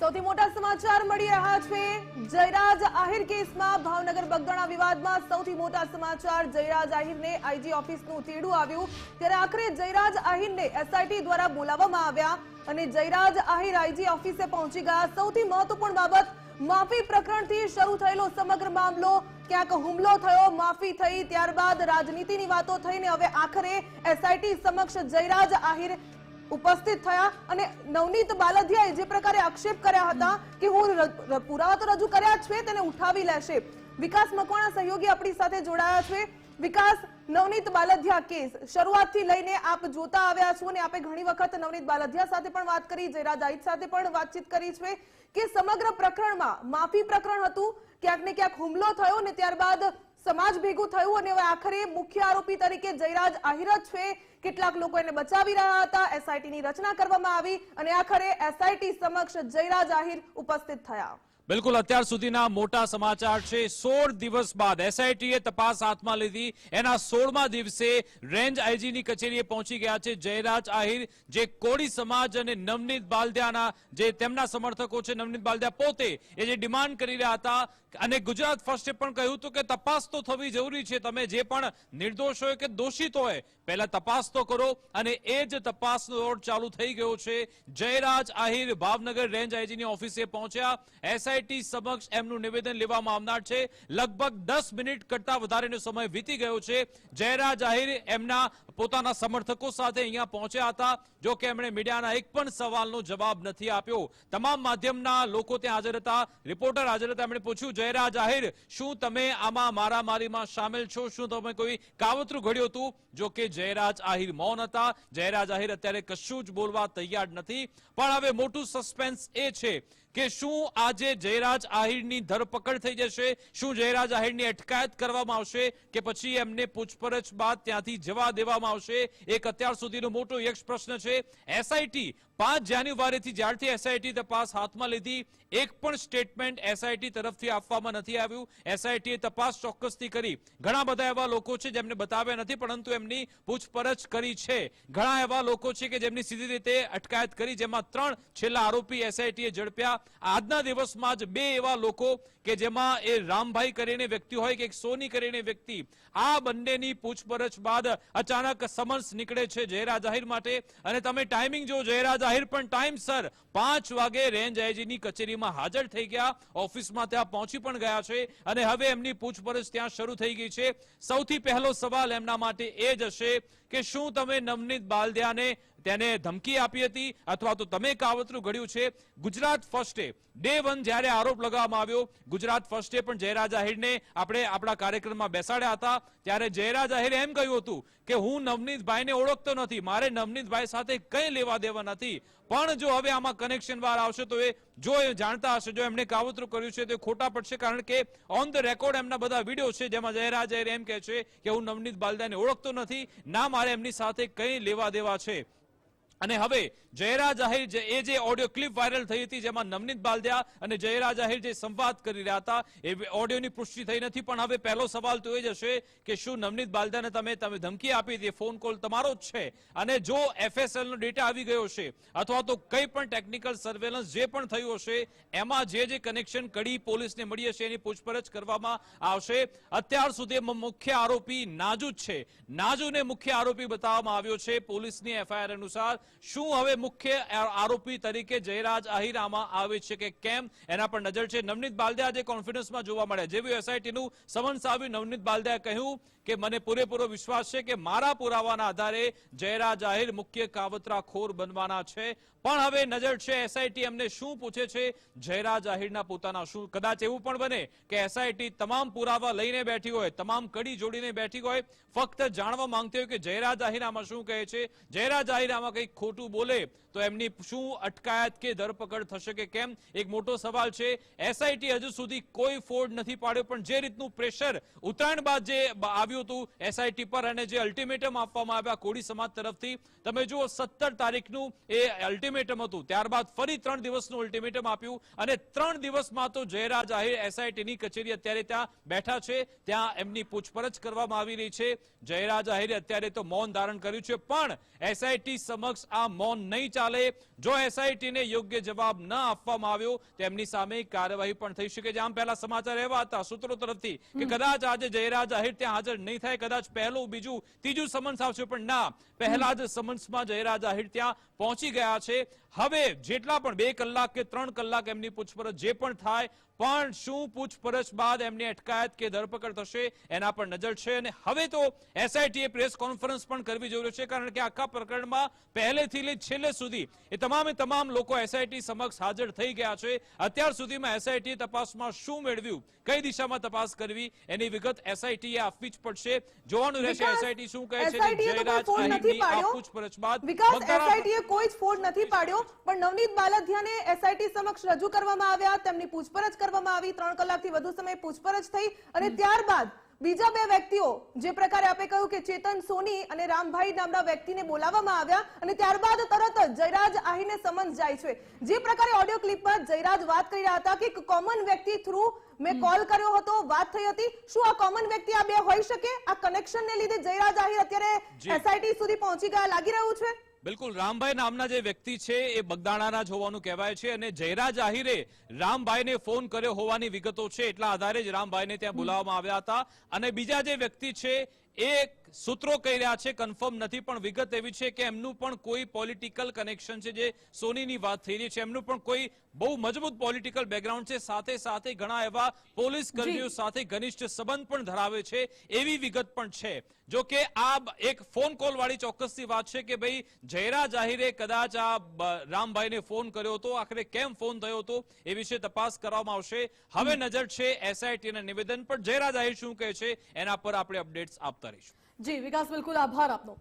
સૌથી મોટા સમાચાર મળી રહ્યા છે જયરાજ આહિર કેસમાં ભાવનગર બગદાણા વિવાદમાં સૌથી મોટા સમાચાર જયરાજ આહિરને આઈજી ઓફિસનું તેડું આવ્યું ત્યારે આખરે જયરાજ આહિરને એસઆઈટી દ્વારા બોલાવવામાં આવ્યા અને જયરાજ આહિર આઈજી ઓફિસે પહોંચી ગયા। સૌથી મહત્વપૂર્ણ બાબત માફી પ્રકરણથી શરૂ થયેલો સમગ્ર મામલો ક્યાંક હુમલો થયો, માફી થઈ, ત્યારબાદ રાજનીતિની વાતો થઈને હવે આખરે એસઆઈટી સમક્ષ જયરાજ આહિર ઉપસ્થિત થયા અને નવનીત બાલદિયાએ જે પ્રકારે આક્ષેપ કર્યા હતા કે હું પુરાવા તો રજૂ કર્યા છે તેને ઉઠાવી લેશે। વિકાસ મકવાણા સહયોગી આપણી સાથે જોડાયા છે। વિકાસ, નવનીત બાલદિયા કેસ શરૂઆતથી લઈને આપ જોતા આવ્યા છો અને આપે ઘણી વખત નવનીત બાલદિયા સાથે પણ વાત કરી, જયરાજ આહિર સાથે પણ વાતચીત કરી છે કે સમગ્ર પ્રકરણમાં માફી પ્રકરણ હતું, ક્યાંક ને ક્યાંક હુમલો થયો અને ત્યારબાદ સમાજ ભેગું થયું અને હવે આખરે મુખ્ય આરોપી તરીકે જયરાજ આહિર જ છે। કેટલાક લોકો એને બચાવી રહ્યા હતા, એસઆઈટીની રચના કરવામાં આવી અને આખરે એસઆઈટી સમક્ષ જયરાજ આહિર ઉપસ્થિત થયા। બિલકુલ, અત્યાર સુધીના મોટા સમાચાર છે। 16 દિવસ બાદ એસઆઈટીએ તપાસ હાથમાં લીધી। એના 16મા દિવસે રેન્જ આઈજીની કચેરીએ પહોંચી ગયા છે જયરાજ આહિર, જે કોળી સમાજ અને નવનીત બાલદિયાના જે તેમના સમર્થકો છે, નવનીત બાલદિયા પોતે એ જે ડિમાન્ડ કરી રહ્યા હતા અને ગુજરાત ફર્સ્ટે પણ કહ્યું હતું કે તપાસ તો થવી જરૂરી છે, તમે જે પણ નિર્દોષ હોય કે દોષિત હોય પહેલા તપાસ તો કરો અને એ જ તપાસનો દોર ચાલુ થઈ ગયો છે। જયરાજ આહિર ભાવનગર રેન્જ આઈજીની ઓફિસે પહોંચ્યા, એસઆઈટી સમક્ષ એમનું નિવેદન લેવામાં આવનાર છે। લગભગ 10 મિનિટ કરતા વધારેનો સમય વીતી ગયો છે। જયરાજ આહિર એમના પોતાના સમર્થકો સાથે અહીંયા પહોંચ્યા હતા, જો કે એમણે મીડિયાના એક પણ સવાલનો જવાબ નથી આપ્યો। તમામ માધ્યમના લોકો ત્યાં હાજર હતા, રિપોર્ટર હાજર હતા। એમણે પૂછ્યું, જયરાજ આહિર, શું તમે આમાં મારામારીમાં સામેલ છો? શું તમે કોઈ કાવતરું ઘડ્યું હતું? જો કે જયરાજ આહિર મૌન હતા। જયરાજ આહિર અત્યારે કશું જ બોલવા તૈયાર નથી, પણ હવે મોટું સસ્પેન્સ એ છે કે શું આજે જયરાજ આહિરની ધરપકડ થઈ જશે? શું જયરાજ આહિરની અટકાયત કરવામાં આવશે કે પછી એમને પૂછપરછ બાદ ત્યાંથી જવા દેવામાં આવશે? એક અત્યાર સુધીનો મોટો યક્ષ પ્રશ્ન છે। એસઆઈટી 5 જાન્યુઆરીથી જ્યારથી એસઆઈટી તપાસ હાથમાં લીધી, એક પણ સ્ટેટમેન્ટ એસઆઈટી તરફથી આપવામાં નથી આવ્યું। એસઆઈટીએ તપાસ ચોક્કસથી કરી, ઘણા બધા એવા લોકો છે જેમને બતાવ્યા નથી પરંતુ એમની પૂછપરછ કરી છે। ઘણા એવા લોકો છે કે જેમની સીધી રીતે અટકાયત કરી, જેમાં 3 છેલ્લા આરોપી એસઆઈટીએ ઝડપ્યા। આજના દિવસમાં જ 2 એવા લોકો કે જેમાં એ રામભાઈ કરીને વ્યક્તિ હોય કે એક સોની કરીને વ્યક્તિ, આ બંનેની પૂછપરછ બાદ અચાનક સમન્સ નીકળે છે જયરાજ આહિર માટે। અને તમે ટાઈમિંગ જો, જયરાજ આહિર પણ ટાઈમસર 5 વાગે રેન્જ આઈજીની કચેરીમાં હાજર થઈ ગયા, ઓફિસમાં ત્યાં પહોંચી પણ ગયા છે અને હવે એમની પૂછપરછ ત્યાં શરૂ થઈ ગઈ છે। સૌથી પહેલો સવાલ એમના માટે એ જ હશે કે શું તમે નવનીત બાલદિયાને તેને ધમકી આપી હતી અથવા તો તમે કાવતરું ઘડ્યું છે? ગુજરાત ફર્સ્ટે ડે 1 જ્યારે આરોપ લગાવવામાં આવ્યો, ગુજરાત ફર્સ્ટે પણ જયરાજ આહિરને આપણે આપણા કાર્યક્રમમાં બેસાડ્યા હતા, ત્યારે જયરાજ આહિરે એમ કહ્યું હતું કે હું નવનીતભાઈને ઓળખતો નથી, મારે નવનીતભાઈ સાથે કંઈ લેવા દેવા નથી, પણ જો હવે આમાં કનેક્શન બહાર આવશે તો જો એ જાણતા હશે, જો એમણે કાવતરું કર્યું છે તો ખોટા પડશે, કારણ કે ઓન ધ રેકોર્ડ એમના બધા વિડીયો છે જેમાં જયરાજ આહિર એમ કહે છે કે હું નવનીત બાલદિયાને ઓળખતો નથી, ના મારે એમની સાથે કંઈ લેવા દેવા છે। અને હવે જયરાજ આહિર એ જે ઓડિયો ક્લિપ વાયરલ થઈ હતી જેમાં નવનીત બાલદિયા અને જયરાજ આહિર જે સંવાદ કરી રહ્યા હતા, એ ઓડિયોની પુષ્ટિ થઈ નથી, પણ હવે પહેલો સવાલ તો એ જ હશે કે શું નવનીત બાલદિયાને તમે ધમકી આપી હતી? ફોન કોલ તમારો જ છે અને જો એફએસએલ નો ડેટા આવી ગયો છે અથવા તો કંઈ પણ ટેકનિકલ સર્વેલન્સ જે પણ થયું હશે એમાં જે કનેક્શન કડી પોલીસને મળી હશે એની પૂછપરછ કરવામાં આવશે। અત્યાર સુધીમાં મુખ્ય આરોપી નાજુ છે, નાજુને મુખ્ય આરોપી બતાવવામાં આવ્યો છે પોલીસની એફઆઈઆર અનુસાર। શું હવે મુખ્ય આરોપી તરીકે જયરાજ આહિર આમાં આવે છે કે કેમ, એના પર નજર છે। નવનીત બાલદિયા આજે કોન્ફિડન્સમાં જોવા મળ્યા, જેવી એસઆઈટીનું સમન્સ આવ્યું, નવનીત બાલદિયાએ કહ્યું કે મને પૂરેપૂરો વિશ્વાસ છે કે મારા પુરાવાના આધારે જયરાજ આહિર મુખ્ય કાવતરાખોર બનવાના છે। પણ હવે નજર છે એસઆઈટી એમને શું પૂછે છે જયરાજ આહિરના પોતાના। શું કદાચ એવું પણ બને કે એસઆઈટી તમામ પુરાવા લઈને બેઠી હોય, તમામ કડી જોડીને બેઠી હોય, ફક્ત જાણવા માંગતી હોય કે જયરાજ આહિર આમાં શું કહે છે, જયરાજ આહિર આમાં કંઈક ખોટું બોલે તો એમની શું અટકાયત કે ધરપકડ થશે કે કેમ, એક મોટો સવાલ છે। એસઆઈટી હજુ સુધી કોઈ ફોડ નથી પાડ્યો, પણ જે રીતનું પ્રેશર ઉત્તરાયણ બાદ જે આવ્યું હતું એસઆઈટી પર અને જે અલ્ટિમેટમ આપવામાં આવ્યા કોળી સમાજ તરફથી, તમે જુઓ 17 તારીખનું એ અલ્ટિમેટમ હતું, ત્યારબાદ ફરી 3 દિવસનું અલ્ટિમેટમ આપ્યું અને 3 દિવસમાં તો જયરાજ આહિર એસઆઈટીની કચેરી અત્યારે ત્યાં બેઠા છે, ત્યાં એમની પૂછપરછ કરવામાં આવી રહી છે। જયરાજ આહિરે અત્યારે તો મૌન ધારણ કર્યું છે, પણ એસઆઈટી સમક્ષ સમક્ષ આ મૌન નહીં ચાલે. જો એસઆઈટીને યોગ્ય જવાબ ન આપવામાં આવ્યો તો એમની સામે કાર્યવાહી પણ થઈ શકે છે. આમ પહેલા સમાચાર એવા હતા સૂત્રો તરફથી કે કદાચ આજે જયરાજ આહિર ત્યાં હાજર નહીં થાય, કદાચ પહેલું બીજું ત્રીજું સમન્સ આવશે, પણ ના, પહેલા જ સમન્સમાં જયરાજ આહિર ત્યાં પહોંચી ગયા છે. હવે જેટલા પણ 2 કલાક કે 3 કલાક એમની પૂછપરછ જે પણ થાય, પણ શું પૂછપરછ બાદ એમની અટકાયત કે ધરપકડ થશે એના પર નજર છે. અને હવે તો એસઆઈટીએ પ્રેસ કોન્ફરન્સ પણ કરવી જરૂરી છે, કારણ કે આખા પ્રકરણમાં પહેલેથી લઈ છેલ્લે સુધી એ તમામ લોકો એસઆઈટી સમક્ષ હાજર થઈ ગયા છે. અત્યાર સુધીમાં એસઆઈટીએ તપાસમાં શું મેળવ્યું, કઈ દિશામાં તપાસ કરવી, એની વિગત એસઆઈટીએ આપવી જ પડશે. જોવાનું રહેશે એસઆઈટી શું કહે છે. જયરાજ આહિરની આ પૂછપરછ બાદ એસઆઈટીએ કોઈ જ ફોડ નથી પાડ્યો, પણ નવનીત બાલદિયાને એસઆઈટી સમક્ષ રજૂ કરવામાં આવ્યા, તેમની પૂછપરછ કરવામાં આવી. 3 કલાકથી વધુ સમય પૂછપરછ થઈ અને ત્યારબાદ બીજા 2 વ્યક્તિઓ, જે પ્રકારે આપે કહ્યું કે ચેતન સોની અને રામભાઈ નામના વ્યક્તિને બોલાવવામાં આવ્યા અને ત્યારબાદ તરત જ જયરાજ આહિરને સમન્સ જાય છે. જે પ્રકારે ઓડિયો ક્લિપમાં જયરાજ વાત કરી રહ્યા હતા કે કોમન વ્યક્તિ થ્રુ મેં કોલ કર્યો હતો, વાત થઈ હતી, શું આ કોમન વ્યક્તિ આ 2 હોઈ શકે? આ કનેક્શનને લીધે જયરાજ આહિર અત્યારે એસઆઈટી સુધી પહોંચી ગયા લાગી રહ્યું છે. બિલકુલ, રામભાઈ નામના જે વ્યક્તિ છે એ બગદાણાના જ હોવાનું કહેવાય છે અને જયરાજ આહિરે રામભાઈને ફોન કર્યો હોવાની વિગતો છે. એટલા આધારે જ રામભાઈને ત્યાં બોલાવવામાં આવ્યા હતા. અને બીજા જે વ્યક્તિ છે એ સૂત્રો કહી રહ્યા છે, કન્ફર્મ નથી, પણ વિગત એવી છે કે એમનું પણ કોઈ પોલિટિકલ કનેક્શન છે. જે સોનીની વાત થઈ રહી છે, એમનું પણ કોઈ બહુ મજબૂત પોલિટિકલ બેકગ્રાઉન્ડ છે, સાથે સાથે ઘણા એવા પોલીસ કર્મીઓ સાથે ઘનિષ્ઠ સંબંધ પણ ધરાવે છે, એવી વિગત પણ છે. જો કે આ એક ફોન કોલ વાળી ચોક્કસથી વાત છે કે ભાઈ જયરાજ આહિરે કદાચ આ રામભાઈને ફોન કર્યો હતો, આખરે કેમ ફોન થયો હતો એ વિશે તપાસ કરવામાં આવશે. હવે નજર છે એસઆઈટીના નિવેદન પર. જયરાજ આહિર શું કહે છે એના પર આપણે અપડેટ્સ આપતા રહીશું. જી વિકાસ, બિલકુલ આભાર આપનો.